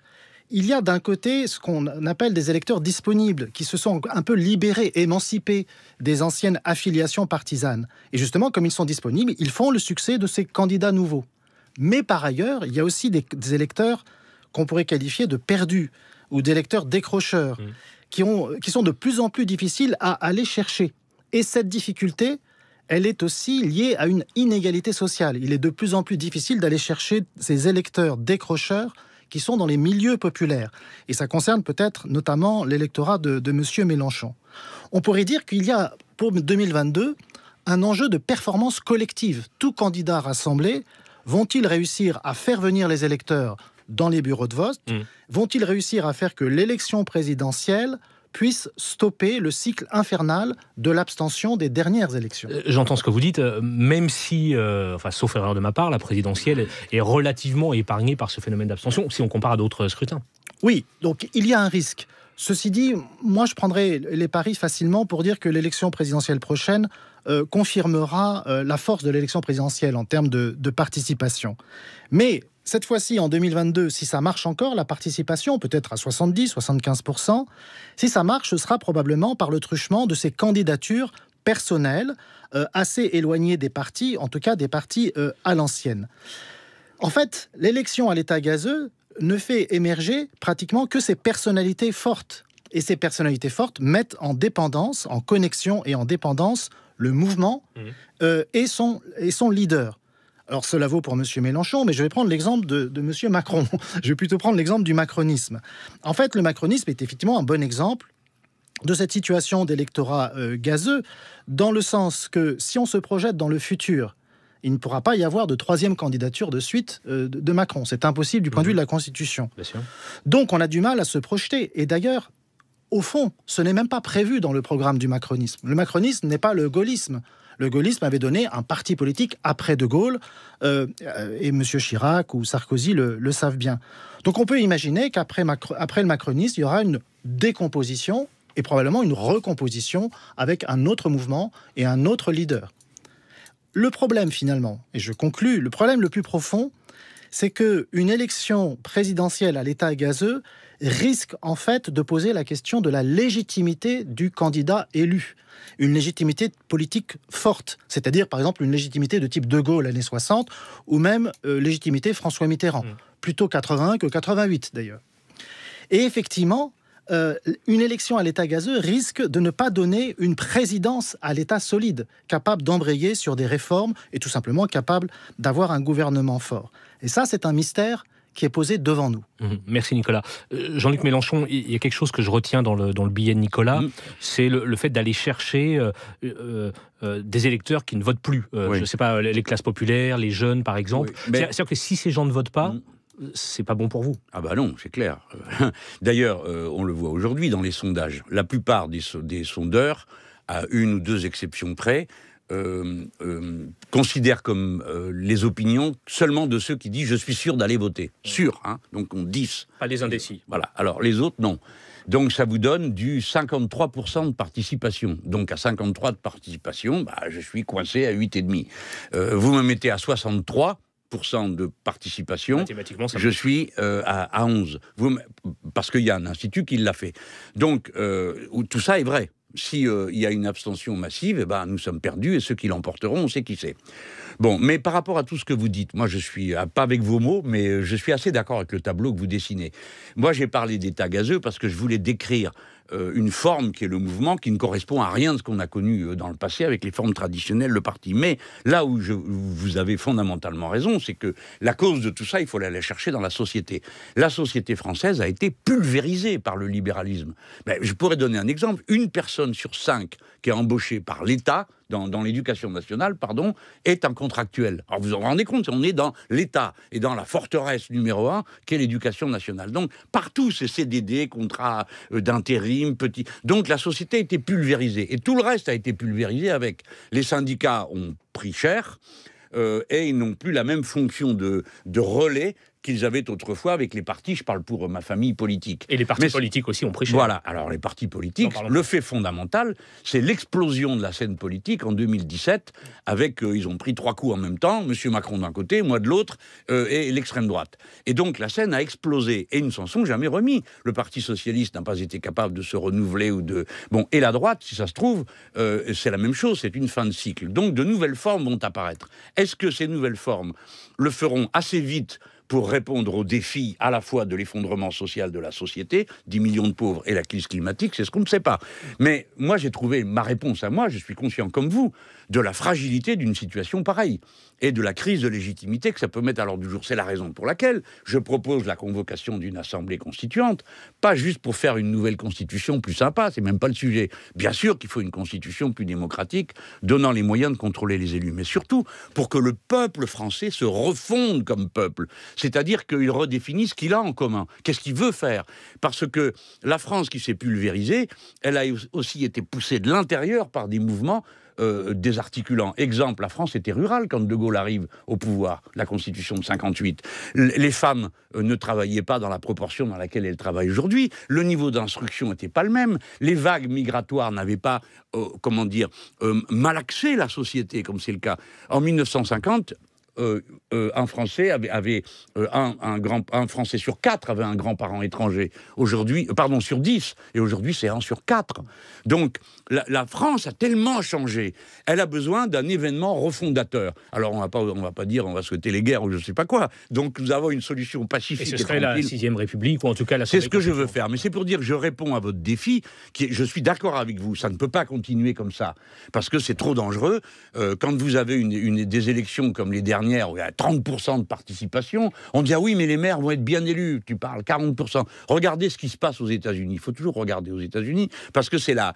Il y a d'un côté ce qu'on appelle des électeurs disponibles, qui se sont un peu libérés, émancipés des anciennes affiliations partisanes. Et justement, comme ils sont disponibles, ils font le succès de ces candidats nouveaux. Mais par ailleurs, il y a aussi des électeurs qu'on pourrait qualifier de perdus, ou d'électeurs décrocheurs, qui sont de plus en plus difficiles à aller chercher. Et cette difficulté, elle est aussi liée à une inégalité sociale. Il est de plus en plus difficile d'aller chercher ces électeurs décrocheurs qui sont dans les milieux populaires. Et ça concerne peut-être notamment l'électorat de M. Mélenchon. On pourrait dire qu'il y a, pour 2022, un enjeu de performance collective. Tous candidats rassemblés vont-ils réussir à faire venir les électeurs dans les bureaux de vote ? Vont-ils réussir à faire que l'élection présidentielle puisse stopper le cycle infernal de l'abstention des dernières élections ? J'entends ce que vous dites, même si, sauf erreur de ma part, la présidentielle est relativement épargnée par ce phénomène d'abstention, si on compare à d'autres scrutins. Oui, donc il y a un risque. Ceci dit, moi je prendrais les paris facilement pour dire que l'élection présidentielle prochaine confirmera la force de l'élection présidentielle en termes de participation. Mais cette fois-ci, en 2022, si ça marche encore, la participation, peut-être à 70-75%, si ça marche, ce sera probablement par le truchement de ces candidatures personnelles, assez éloignées des partis, en tout cas des partis à l'ancienne. En fait, l'élection à l'état gazeux ne fait émerger pratiquement que ces personnalités fortes. Et ces personnalités fortes mettent en dépendance, en connexion et en dépendance le mouvement et son leader. Alors cela vaut pour M. Mélenchon, mais je vais prendre l'exemple de M. Macron. Je vais plutôt prendre l'exemple du macronisme. En fait, le macronisme est effectivement un bon exemple de cette situation d'électorat gazeux, dans le sens que si on se projette dans le futur, il ne pourra pas y avoir de troisième candidature de suite de Macron. C'est impossible du point de vue de la Constitution. Bien sûr. Donc on a du mal à se projeter. Et d'ailleurs, au fond, ce n'est même pas prévu dans le programme du macronisme. Le macronisme n'est pas le gaullisme. Le gaullisme avait donné un parti politique après De Gaulle, et M. Chirac ou Sarkozy le savent bien. Donc on peut imaginer qu'après le macronisme, il y aura une décomposition et probablement une recomposition avec un autre mouvement et un autre leader. Le problème finalement, et je conclus, le problème le plus profond, c'est qu'une élection présidentielle à l'état gazeux risque en fait de poser la question de la légitimité du candidat élu. Une légitimité politique forte, c'est-à-dire par exemple une légitimité de type De Gaulle années 60 ou même légitimité François Mitterrand, plutôt 81 que 88 d'ailleurs. Et effectivement, une élection à l'état gazeux risque de ne pas donner une présidence à l'état solide, capable d'embrayer sur des réformes et tout simplement capable d'avoir un gouvernement fort. Et ça, c'est un mystère qui est posé devant nous. Merci Nicolas. Jean-Luc Mélenchon, il y a quelque chose que je retiens dans le billet de Nicolas, c'est le fait d'aller chercher des électeurs qui ne votent plus. Je ne sais pas, les classes populaires, les jeunes par exemple. C'est-à-dire que si ces gens ne votent pas, c'est pas bon pour vous. Ah bah non, c'est clair. D'ailleurs, on le voit aujourd'hui dans les sondages. La plupart des sondeurs, à une ou deux exceptions près, considèrent comme les opinions seulement de ceux qui disent « je suis sûr d'aller voter ». Sûr, hein, donc on 10. Pas les indécis. Voilà, alors les autres, non. Donc ça vous donne du 53% de participation. Donc à 53% de participation, je suis coincé à 8,5. Vous me mettez à 63% de participation, je suis à 11. Parce qu'il y a un institut qui l'a fait. Donc tout ça est vrai. S'il y a une abstention massive, nous sommes perdus, et ceux qui l'emporteront, on sait qui c'est. Bon, mais par rapport à tout ce que vous dites, moi je suis, pas avec vos mots, mais je suis assez d'accord avec le tableau que vous dessinez. Moi j'ai parlé d'état gazeux parce que je voulais décrire une forme qui est le mouvement, qui ne correspond à rien de ce qu'on a connu dans le passé avec les formes traditionnelles, le parti. Mais là où vous avez fondamentalement raison, c'est que la cause de tout ça, il faut aller la chercher dans la société. La société française a été pulvérisée par le libéralisme. Je pourrais donner un exemple. Une personne sur 5 qui est embauchée par l'État, dans l'éducation nationale, est un contractuel. Alors vous vous rendez compte, on est dans l'État et dans la forteresse numéro 1, qui est l'éducation nationale. Donc partout, c'est CDD, contrat d'intérim, petit. Donc la société a été pulvérisée. Et tout le reste a été pulvérisé avec. Les syndicats ont pris cher et ils n'ont plus la même fonction de relais qu'ils avaient autrefois avec les partis. Je parle pour ma famille politique. Et les partis politiques aussi ont pris cher. Voilà. Alors les partis politiques, le fait fondamental, c'est l'explosion de la scène politique en 2017, avec, ils ont pris 3 coups en même temps, M. Macron d'un côté, moi de l'autre, et l'extrême droite. Et donc la scène a explosé, et ils ne s'en sont jamais remis. Le Parti socialiste n'a pas été capable de se renouveler ou de... Bon, et la droite, si ça se trouve, c'est la même chose, c'est une fin de cycle. Donc de nouvelles formes vont apparaître. Est-ce que ces nouvelles formes le feront assez vite pour répondre aux défis à la fois de l'effondrement social de la société, 10 millions de pauvres et la crise climatique, c'est ce qu'on ne sait pas. Mais moi, j'ai trouvé ma réponse à moi, je suis conscient comme vous, de la fragilité d'une situation pareille et de la crise de légitimité que ça peut mettre à l'ordre du jour. C'est la raison pour laquelle je propose la convocation d'une assemblée constituante, pas juste pour faire une nouvelle constitution plus sympa, c'est même pas le sujet. Bien sûr qu'il faut une constitution plus démocratique, donnant les moyens de contrôler les élus, mais surtout pour que le peuple français se refonde comme peuple. C'est-à-dire qu'il redéfinisse ce qu'il a en commun, qu'est-ce qu'il veut faire. Parce que la France qui s'est pulvérisée, elle a aussi été poussée de l'intérieur par des mouvements désarticulants. Exemple, la France était rurale quand De Gaulle arrive au pouvoir, la Constitution de 58. Les femmes ne travaillaient pas dans la proportion dans laquelle elles travaillent aujourd'hui. Le niveau d'instruction n'était pas le même. Les vagues migratoires n'avaient pas, malaxé la société, comme c'est le cas. En 1950, un Français avait un Français sur 4 avait un grand-parent étranger. Aujourd'hui, sur 10, et aujourd'hui c'est 1 sur 4. Donc la France a tellement changé. Elle a besoin d'un événement refondateur. Alors on va pas dire on va souhaiter les guerres ou je sais pas quoi. Donc nous avons une solution pacifique. Et ce serait la 6e République ou en tout cas la. C'est ce que je veux faire. Mais c'est pour dire que je réponds à votre défi. Je suis d'accord avec vous. Ça ne peut pas continuer comme ça parce que c'est trop dangereux. Quand vous avez des élections comme les dernières où il y a 30% de participation, on dit ah oui mais les maires vont être bien élus, tu parles 40%. Regardez ce qui se passe aux États-Unis. Il faut toujours regarder aux États-Unis parce que c'est la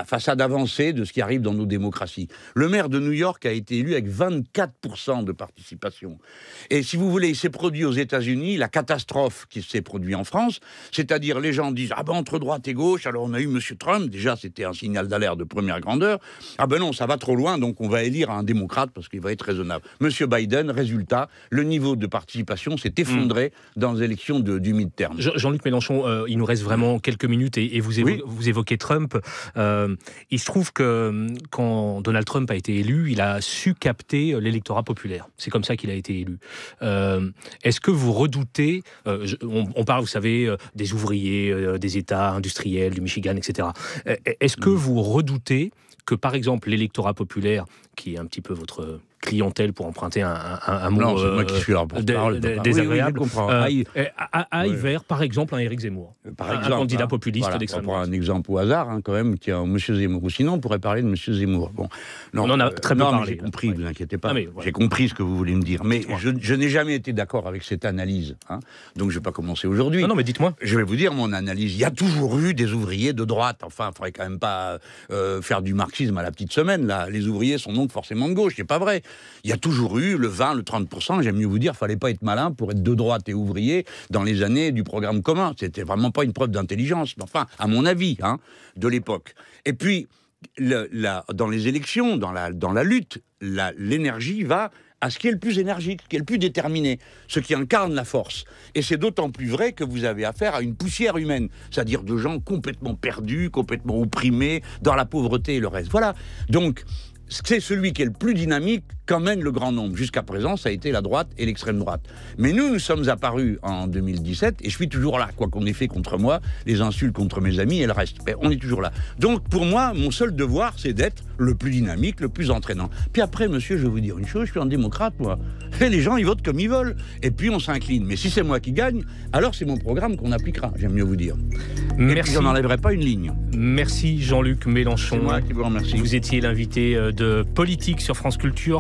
façade avancée de ce qui arrive dans nos démocraties. Le maire de New York a été élu avec 24% de participation. Et si vous voulez, il s'est produit aux États-Unis la catastrophe qui s'est produite en France, c'est-à-dire les gens disent ah ben entre droite et gauche, alors on a eu M. Trump, déjà c'était un signal d'alerte de première grandeur, ah ben non ça va trop loin donc on va élire un démocrate parce qu'il va être raisonnable. M. Biden Biden. Résultat, le niveau de participation s'est effondré dans les élections du mid-term. Jean-Luc Mélenchon, il nous reste vraiment quelques minutes et vous évoquez Trump. Il se trouve que quand Donald Trump a été élu, il a su capter l'électorat populaire. C'est comme ça qu'il a été élu. Est-ce que vous redoutez, on parle, vous savez, des ouvriers, des États industriels, du Michigan, etc. Est-ce que vous redoutez que, par exemple, l'électorat populaire, qui est un petit peu votre clientèle, pour emprunter un mot non, c'est moi qui suis là pour désagréable, aille vers, par exemple, un Éric Zemmour, un candidat populiste d'extrême droite. On prend un exemple au hasard, quand même, qui est M. Zemmour. Ou sinon, on pourrait parler de M. Zemmour. Bon, non, on en a très peu parlé. J'ai compris, ne vous inquiétez pas. J'ai compris ce que vous voulez me dire. Mais je n'ai jamais été d'accord avec cette analyse. Donc, je ne vais pas commencer aujourd'hui. Non, mais dites-moi. Je vais vous dire mon analyse. Il y a toujours eu des ouvriers de droite. Enfin, il ne faudrait quand même pas faire du marxisme à la petite semaine. Là. Les ouvriers sont donc forcément de gauche. C'est pas vrai. Il y a toujours eu le 20, le 30%, j'aime mieux vous dire, il ne fallait pas être malin pour être de droite et ouvrier dans les années du programme commun. C'était vraiment pas une preuve d'intelligence, enfin, à mon avis, de l'époque. Et puis, dans les élections, dans la lutte, l'énergie va à ce qui est le plus énergique, ce qui est le plus déterminé, ce qui incarne la force. Et c'est d'autant plus vrai que vous avez affaire à une poussière humaine, c'est-à-dire de gens complètement perdus, complètement opprimés, dans la pauvreté et le reste. Voilà. Donc, c'est celui qui est le plus dynamique qu'emmène le grand nombre. Jusqu'à présent, ça a été la droite et l'extrême droite. Mais nous sommes apparus en 2017, et je suis toujours là, quoi qu'on ait fait contre moi, les insultes contre mes amis et le reste. Mais on est toujours là. Donc, pour moi, mon seul devoir, c'est d'être le plus dynamique, le plus entraînant. Puis après, monsieur, je vais vous dire une chose, je suis un démocrate, moi. Et les gens, ils votent comme ils veulent. Et puis, on s'incline. Mais si c'est moi qui gagne, alors c'est mon programme qu'on appliquera, j'aime mieux vous dire. Merci. Et puis, j'en enlèverai pas une ligne. Merci Jean-Luc Mélenchon. C'est moi qui vous remercie. Vous étiez l'invité de Politique sur France Culture.